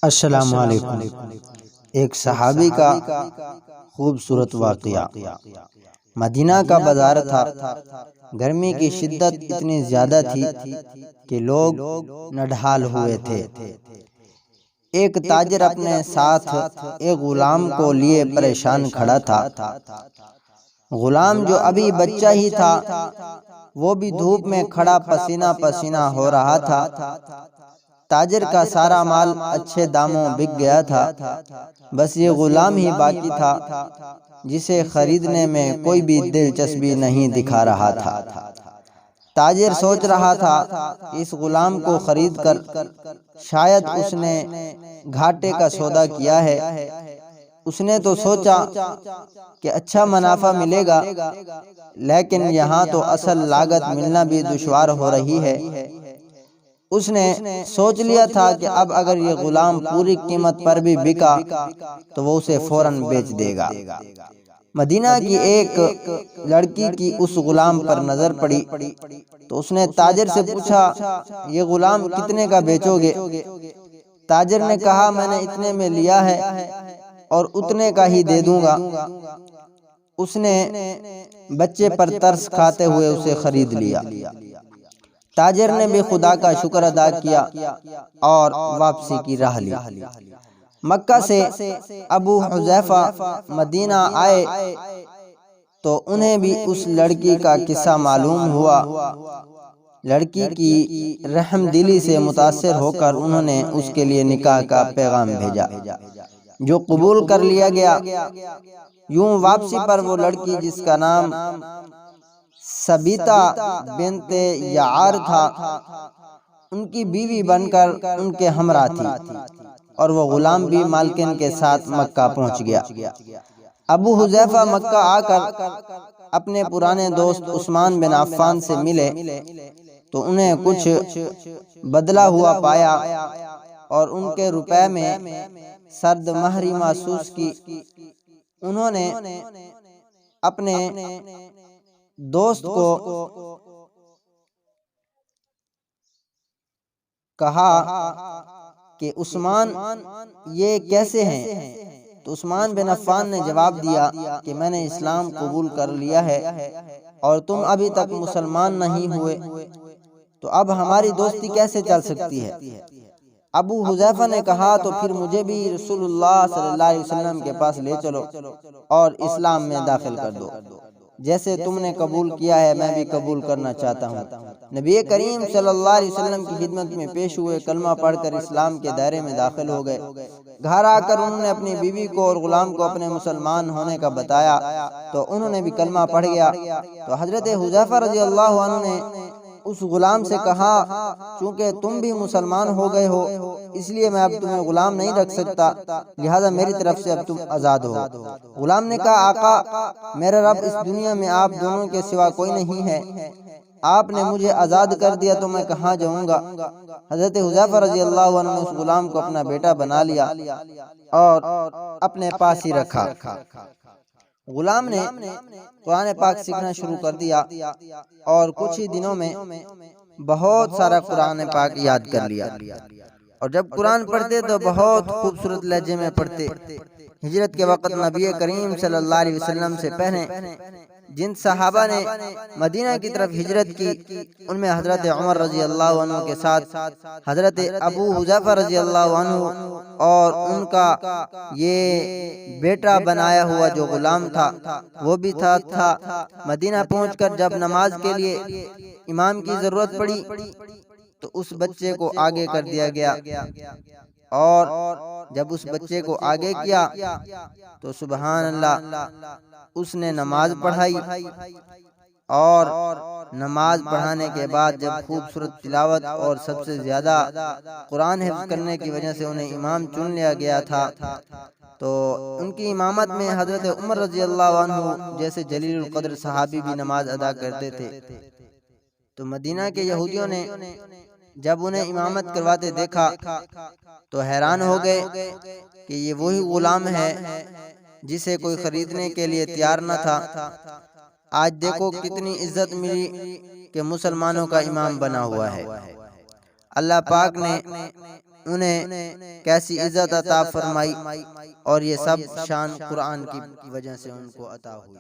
السلام علیکم۔ ایک صحابی کا خوبصورت واقعہ۔ مدینہ کا بازار تھا۔ گرمی کی شدت اتنی زیادہ تھی کہ لوگ نڈھال ہوئے تھے۔ ایک تاجر اپنے ساتھ ایک غلام کو لیے پریشان کھڑا تھا۔ غلام جو ابھی بچہ ہی تھا، وہ بھی دھوپ میں کھڑا پسینہ پسینہ ہو رہا تھا۔ تاجر کا سارا مال اچھے داموں بک گیا تھا، بس یہ غلام ہی باقی تھا جسے خریدنے میں کوئی بھی دلچسپی نہیں دکھا رہا تھا۔ تاجر سوچ رہا تھا اس غلام کو خرید کر شاید اس نے گھاٹے کا سودا کیا ہے۔ اس نے تو سوچا کہ اچھا منافع ملے گا، لیکن یہاں تو اصل لاگت ملنا بھی دشوار ہو رہی ہے۔ اس نے سوچ لیا تھا کہ اب اگر یہ غلام پوری قیمت پر بھی بکا تو وہ اسے فوراً بیچ دے گا۔ مدینہ کی ایک لڑکی کی اس غلام پر نظر پڑی تو اس نے تاجر سے پوچھا، یہ غلام کتنے کا بیچو گے؟ تاجر نے کہا، میں نے اتنے میں لیا ہے اور اتنے کا ہی دے دوں گا۔ اس نے بچے پر ترس کھاتے ہوئے اسے خرید لیا۔ تاجر نے بھی خدا کا شکر ادا کیا اور واپسی کی راہ لی۔ مکہ سے ابو حذیفہ مدینہ آئے تو انہیں بھی اس لڑکی کا قصہ معلوم ہوا۔ لڑکی کی رحم دلی سے متاثر ہو کر انہوں نے اس کے لیے نکاح کا پیغام بھیجا، جو قبول کر لیا گیا۔ یوں واپسی پر وہ لڑکی، جس کا نام سبیتا بنت یعار تھا، ان کی بیوی بن کر ان کے ہمراہ تھی، اور وہ غلام بھی مالکن کے ساتھ مکہ پہنچ گیا۔ ابو حذیفہ مکہ آ کر اپنے پرانے دوست عثمان بن عفان سے ملے تو انہیں کچھ بدلا ہوا پایا اور ان کے روپے میں سرد مہری محسوس کی۔ انہوں نے اپنے دوست کو کہا کہ عثمان یہ کیسے ہیں؟ تو عثمان بن عفان نے جواب دیا کہ میں نے اسلام قبول کر لیا ہے اور تم ابھی تک مسلمان نہیں ہوئے، تو اب ہماری دوستی کیسے چل سکتی ہے؟ ابو حذیفہ نے کہا، تو پھر مجھے بھی رسول اللہ صلی اللہ علیہ وسلم کے پاس لے چلو اور اسلام میں داخل کر دو۔ جیسے تم نے قبول کیا ہے میں بھی قبول کرنا چاہتا ہوں۔ نبی کریم صلی اللہ علیہ وسلم کی خدمت میں پیش ہوئے، کلمہ پڑھ کر اسلام کے دائرے میں داخل ہو گئے۔ گھر آ کر انہوں نے اپنی بیوی کو اور غلام کو اپنے مسلمان ہونے کا بتایا تو انہوں نے بھی کلمہ پڑھ گیا۔ تو حضرت حذیفہ رضی اللہ عنہ نے اس غلام سے کہا، چونکہ تم بھی مسلمان ہو گئے ہو اس لیے میں اب تمہیں غلام نہیں رکھ سکتا، لہذا میری طرف سے اب تم آزاد ہو۔ غلام نے کہا، آقا میرا رب اس دنیا میں آپ دونوں کے سوا کوئی نہیں ہے، آپ نے مجھے آزاد کر دیا تو میں کہاں جاؤں گا؟ حضرت حذیفہ رضی اللہ عنہ نے اس غلام کو اپنا بیٹا بنا لیا اور اپنے پاس ہی رکھا۔ غلام نے قرآن پاک سیکھنا شروع کر دیا اور کچھ ہی دنوں میں بہت سارا قرآن پاک یاد کر لیا، اور جب قرآن پڑھتے تو بہت خوبصورت لہجے میں پڑھتے۔ ہجرت کے وقت نبی کریم صلی اللہ علیہ وسلم سے پہلے جن صحابہ نے مدینہ کی طرف ہجرت کی، ان میں حضرت عمر رضی اللہ عنہ کے ساتھ حضرت ابو حذیفہ رضی اللہ عنہ اور ان کا یہ بیٹا بنایا ہوا جو غلام تھا وہ بھی تھا۔ مدینہ پہنچ کر جب نماز کے لیے امام کی ضرورت پڑی تو اس بچے کو آگے کر دیا گیا، اور جب اس بچے کو آگے کیا تو سبحان اللہ اس نے نماز پڑھائی، اور نماز پڑھانے کے بعد جب خوبصورت تلاوت اور سب سے زیادہ قرآن حفظ کرنے کی وجہ سے انہیں امام چن لیا گیا تھا، تو ان کی امامت میں حضرت عمر رضی اللہ عنہ جیسے جلیل القدر صحابی بھی نماز ادا کرتے تھے۔ تو مدینہ کے یہودیوں نے جب انہیں امامت کرواتے دیکھا تو حیران ہو گئے کہ یہ وہی غلام ہے جسے کوئی خریدنے کے لیے تیار نہ تھا۔ آج دیکھو کتنی عزت ملی کہ مسلمانوں کا امام بنا ہوا ہے۔ اللہ پاک نے انہیں کیسی عزت عطا فرمائی، اور یہ سب شان قرآن کی وجہ سے ان کو عطا ہوئی۔